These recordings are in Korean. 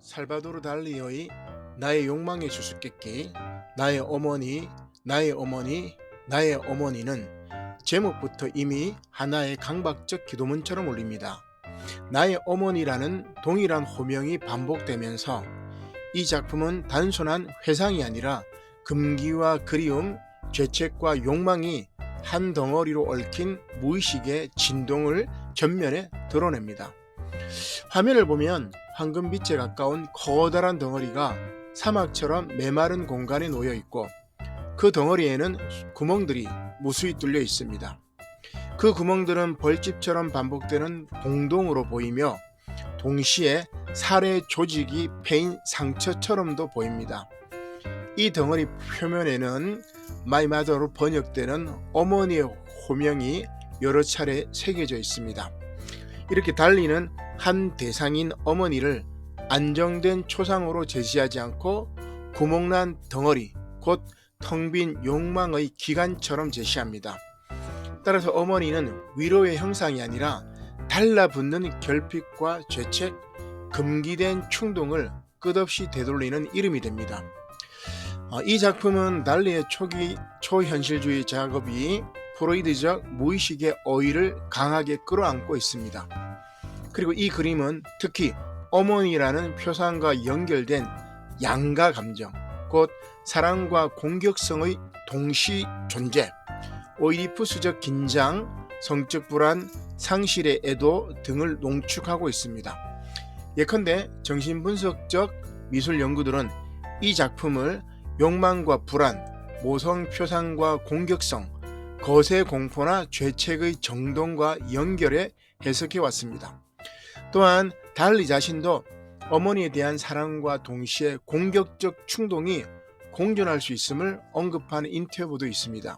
살바도르 달리의 나의 욕망의 수수께끼, 나의 어머니, 나의 어머니, 나의 어머니는 제목부터 이미 하나의 강박적 기도문처럼 울립니다. 나의 어머니라는 동일한 호명이 반복되면서 이 작품은 단순한 회상이 아니라 금기와 그리움, 죄책과 욕망이 한 덩어리로 얽힌 무의식의 진동을 전면에 드러냅니다. 화면을 보면 황금빛에 가까운 커다란 덩어리가 사막처럼 메마른 공간에 놓여 있고 그 덩어리에는 구멍들이 무수히 뚫려 있습니다. 그 구멍들은 벌집처럼 반복되는 공동으로 보이며 동시에 살해 조직이 패인 상처처럼도 보입니다. 이 덩어리 표면에는 My Mother로 번역되는 어머니의 호명이 여러 차례 새겨져 있습니다. 이렇게 달리는 한 대상인 어머니를 안정된 초상으로 제시하지 않고 구멍난 덩어리, 곧 텅 빈 욕망의 기관처럼 제시합니다. 따라서 어머니는 위로의 형상이 아니라 달라붙는 결핍과 죄책, 금기된 충동을 끝없이 되돌리는 이름이 됩니다. 이 작품은 달리의 초기 초현실주의 작업이 프로이드적 무의식의 어휘를 강하게 끌어안고 있습니다. 그리고 이 그림은 특히 어머니라는 표상과 연결된 양가 감정, 곧 사랑과 공격성의 동시 존재, 오이디푸스적 긴장, 성적 불안, 상실의 애도 등을 농축하고 있습니다. 예컨대 정신분석적 미술 연구들은 이 작품을 욕망과 불안, 모성 표상과 공격성, 거세 공포나 죄책의 정동과 연결해 해석해 왔습니다. 또한 달리 자신도 어머니에 대한 사랑과 동시에 공격적 충동이 공존할 수 있음을 언급하는 인터뷰도 있습니다.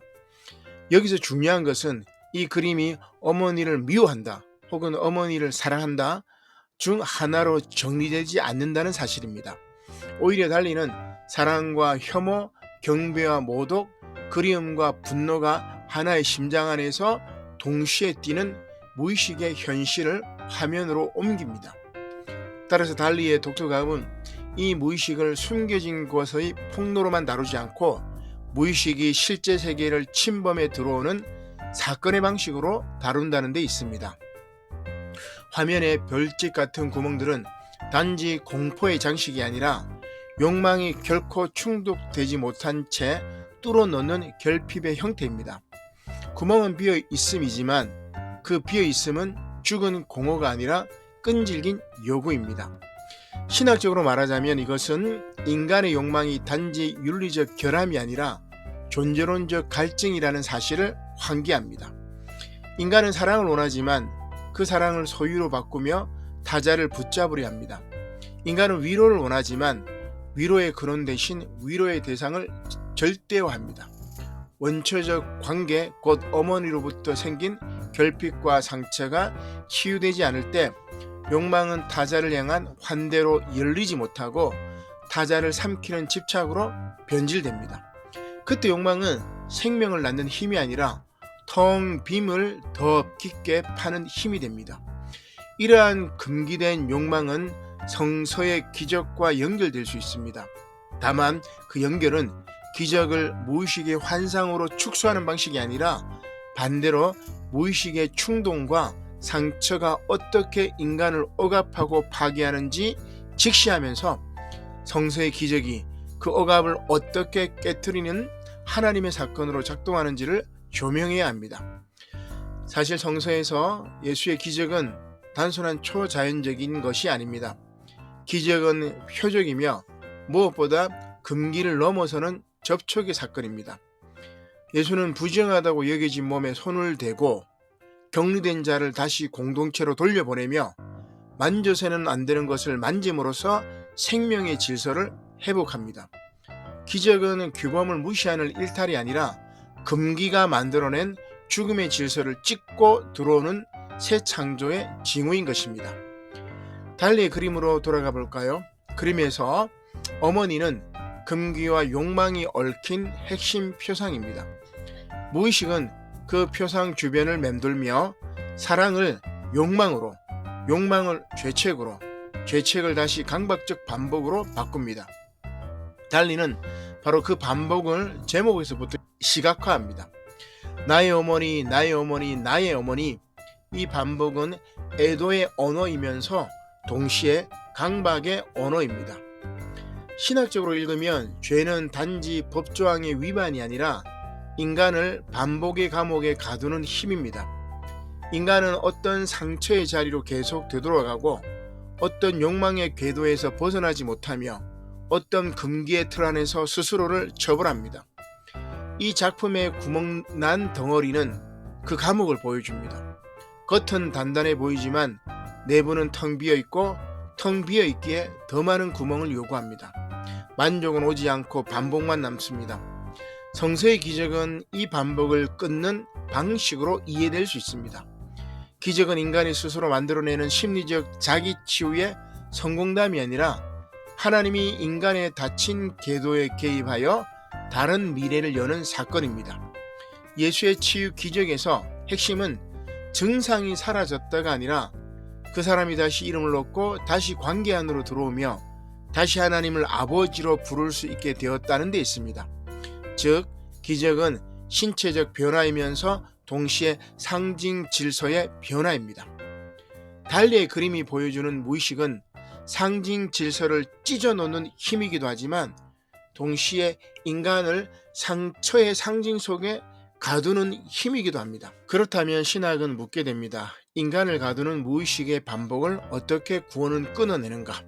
여기서 중요한 것은 이 그림이 어머니를 미워한다 혹은 어머니를 사랑한다 중 하나로 정리되지 않는다는 사실입니다. 오히려 달리는 사랑과 혐오, 경배와 모독, 그리움과 분노가 하나의 심장 안에서 동시에 뛰는 무의식의 현실을 화면으로 옮깁니다. 따라서 달리의 독서가은 이 무의식을 숨겨진 곳의 폭로로만 다루지 않고 무의식이 실제 세계를 침범해 들어오는 사건의 방식으로 다룬다는 데 있습니다. 화면의 별집 같은 구멍들은 단지 공포의 장식이 아니라 욕망이 결코 충족되지 못한 채 뚫어 넣는 결핍의 형태입니다. 구멍은 비어 있음이지만 그 비어 있음은 죽은 공허가 아니라 끈질긴 요구입니다. 신학적으로 말하자면 이것은 인간의 욕망이 단지 윤리적 결함이 아니라 존재론적 갈증이라는 사실을 환기합니다. 인간은 사랑을 원하지만 그 사랑을 소유로 바꾸며 타자를 붙잡으려 합니다. 인간은 위로를 원하지만 위로의 근원 대신 위로의 대상을 절대화합니다. 원초적 관계, 곧 어머니로부터 생긴 결핍과 상처가 치유되지 않을 때 욕망은 타자를 향한 환대로 열리지 못하고 타자를 삼키는 집착으로 변질됩니다. 그때 욕망은 생명을 낳는 힘이 아니라 텅 빔을 더 깊게 파는 힘이 됩니다. 이러한 금기된 욕망은 성서의 기적과 연결될 수 있습니다. 다만 그 연결은 기적을 무의식의 환상으로 축소하는 방식이 아니라 반대로 무의식의 충동과 상처가 어떻게 인간을 억압하고 파괴하는지 직시하면서 성서의 기적이 그 억압을 어떻게 깨트리는 하나님의 사건으로 작동하는지를 조명해야 합니다. 사실 성서에서 예수의 기적은 단순한 초자연적인 것이 아닙니다. 기적은 표적이며 무엇보다 금기를 넘어서는 접촉의 사건입니다. 예수는 부정하다고 여겨진 몸에 손을 대고 격리된 자를 다시 공동체로 돌려보내며 만져서는 안 되는 것을 만짐으로써 생명의 질서를 회복합니다. 기적은 규범을 무시하는 일탈이 아니라 금기가 만들어낸 죽음의 질서를 찍고 들어오는 새 창조의 징후인 것입니다. 달리의 그림으로 돌아가 볼까요? 그림에서 어머니는 금기와 욕망이 얽힌 핵심 표상입니다. 무의식은 그 표상 주변을 맴돌며 사랑을 욕망으로, 욕망을 죄책으로, 죄책을 다시 강박적 반복으로 바꿉니다. 달리는 바로 그 반복을 제목에서부터 시각화합니다. 나의 어머니, 나의 어머니, 나의 어머니. 이 반복은 애도의 언어이면서 동시에 강박의 언어입니다. 신학적으로 읽으면 죄는 단지 법조항의 위반이 아니라 인간을 반복의 감옥에 가두는 힘입니다. 인간은 어떤 상처의 자리로 계속 되돌아가고 어떤 욕망의 궤도에서 벗어나지 못하며 어떤 금기의 틀 안에서 스스로를 처벌합니다. 이 작품의 구멍난 덩어리는 그 감옥을 보여줍니다. 겉은 단단해 보이지만 내부는 텅 비어있고 텅 비어있기에 더 많은 구멍을 요구합니다. 만족은 오지 않고 반복만 남습니다. 성서의 기적은 이 반복을 끊는 방식으로 이해될 수 있습니다. 기적은 인간이 스스로 만들어내는 심리적 자기치유의 성공담이 아니라 하나님이 인간의 닫힌 궤도에 개입하여 다른 미래를 여는 사건입니다. 예수의 치유 기적에서 핵심은 증상이 사라졌다가 아니라 그 사람이 다시 이름을 얻고 다시 관계 안으로 들어오며 다시 하나님을 아버지로 부를 수 있게 되었다는 데 있습니다. 즉, 기적은 신체적 변화이면서 동시에 상징 질서의 변화입니다. 달리의 그림이 보여주는 무의식은 상징 질서를 찢어놓는 힘이기도 하지만 동시에 인간을 상처의 상징 속에 가두는 힘이기도 합니다. 그렇다면 신학은 묻게 됩니다. 인간을 가두는 무의식의 반복을 어떻게 구원은 끊어내는가?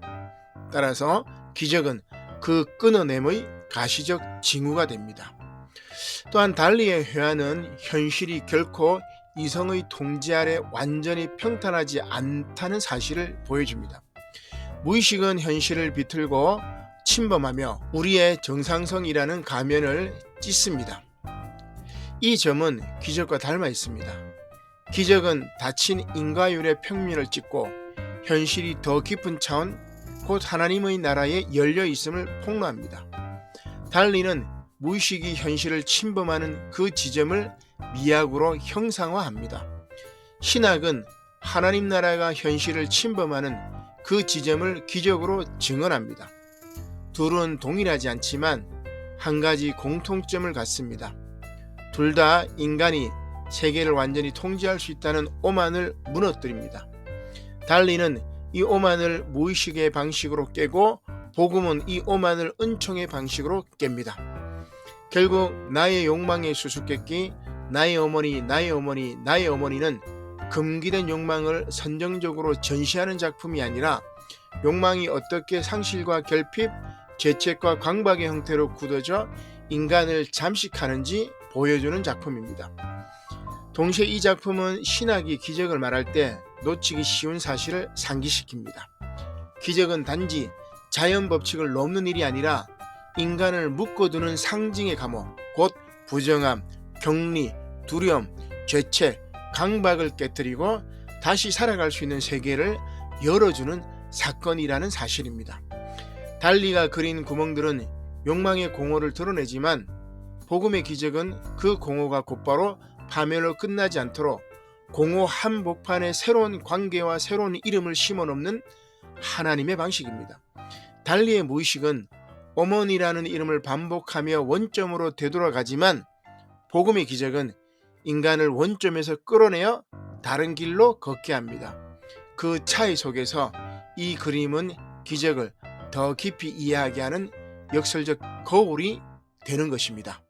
따라서 기적은 그 끊어냄의 가시적 징후가 됩니다. 또한 달리의 회화는 현실이 결코 이성의 통제 아래 완전히 평탄하지 않다는 사실을 보여줍니다. 무의식은 현실을 비틀고 침범하며 우리의 정상성이라는 가면을 찢습니다. 이 점은 기적과 닮아 있습니다. 기적은 닫힌 인과율의 평면을 찢고 현실이 더 깊은 차원, 곧 하나님의 나라에 열려 있음을 폭로합니다. 달리는 무의식이 현실을 침범하는 그 지점을 미학으로 형상화합니다. 신학은 하나님 나라가 현실을 침범하는 그 지점을 기적으로 증언합니다. 둘은 동일하지 않지만 한 가지 공통점을 갖습니다. 둘 다 인간이 세계를 완전히 통제할 수 있다는 오만을 무너뜨립니다. 달리는 이 오만을 무의식의 방식으로 깨고 복음은 이 오만을 은총의 방식으로 깹니다. 결국 나의 욕망의 수수께끼, 나의 어머니, 나의 어머니, 나의 어머니는 금기된 욕망을 선정적으로 전시하는 작품이 아니라 욕망이 어떻게 상실과 결핍, 죄책과 강박의 형태로 굳어져 인간을 잠식하는지 보여주는 작품입니다. 동시에 이 작품은 신학이 기적을 말할 때 놓치기 쉬운 사실을 상기시킵니다. 기적은 단지 자연 법칙을 넘는 일이 아니라 인간을 묶어두는 상징의 감옥, 곧 부정함, 격리, 두려움, 죄책, 강박을 깨뜨리고 다시 살아갈 수 있는 세계를 열어주는 사건이라는 사실입니다. 달리가 그린 구멍들은 욕망의 공허를 드러내지만 복음의 기적은 그 공허가 곧바로 파멸로 끝나지 않도록 공허 한복판에 새로운 관계와 새로운 이름을 심어놓는 하나님의 방식입니다. 달리의 무의식은 어머니라는 이름을 반복하며 원점으로 되돌아가지만 복음의 기적은 인간을 원점에서 끌어내어 다른 길로 걷게 합니다. 그 차이 속에서 이 그림은 기적을 더 깊이 이해하게 하는 역설적 거울이 되는 것입니다.